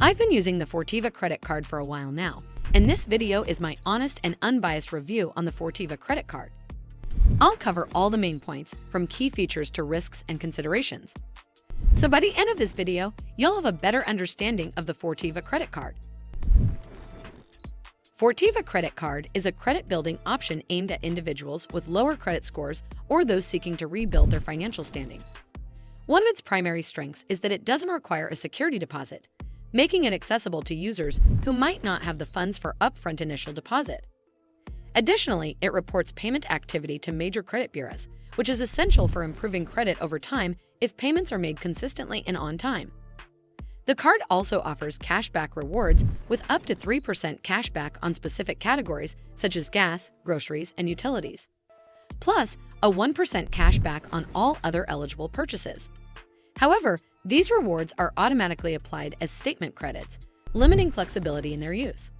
I've been using the Fortiva Credit Card for a while now, and this video is my honest and unbiased review on the Fortiva Credit Card. I'll cover all the main points, from key features to risks and considerations. So by the end of this video, you'll have a better understanding of the Fortiva Credit Card. Fortiva Credit Card is a credit-building option aimed at individuals with lower credit scores or those seeking to rebuild their financial standing. One of its primary strengths is that it doesn't require a security deposit, making it accessible to users who might not have the funds for upfront initial deposit. Additionally, it reports payment activity to major credit bureaus, which is essential for improving credit over time if payments are made consistently and on time. The card also offers cashback rewards with up to 3% cashback on specific categories such as gas, groceries, and utilities, plus a 1% cashback on all other eligible purchases. However, these rewards are automatically applied as statement credits, limiting flexibility in their use.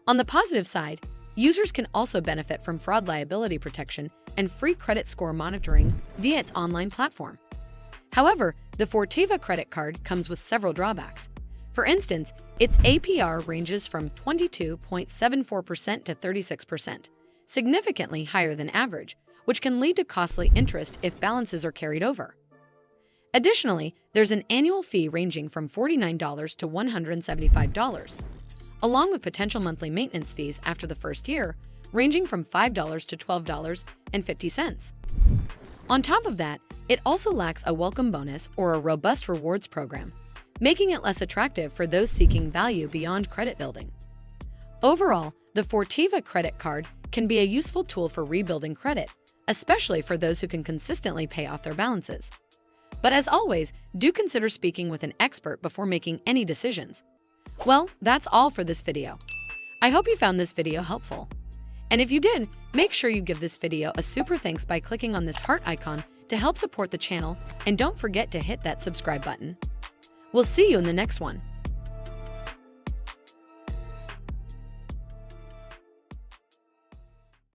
On the positive side, users can also benefit from fraud liability protection and free credit score monitoring via its online platform. However, the Fortiva Credit Card comes with several drawbacks. For instance, its APR ranges from 22.74% to 36%, significantly higher than average, which can lead to costly interest if balances are carried over. Additionally, there's an annual fee ranging from $49 to $175, along with potential monthly maintenance fees after the first year, ranging from $5 to $12.50. On top of that, it also lacks a welcome bonus or a robust rewards program, making it less attractive for those seeking value beyond credit building. Overall, the Fortiva Credit Card can be a useful tool for rebuilding credit, especially for those who can consistently pay off their balances. But as always, do consider speaking with an expert before making any decisions. Well, that's all for this video. I hope you found this video helpful. And if you did, make sure you give this video a super thanks by clicking on this heart icon to help support the channel, and don't forget to hit that subscribe button. We'll see you in the next one.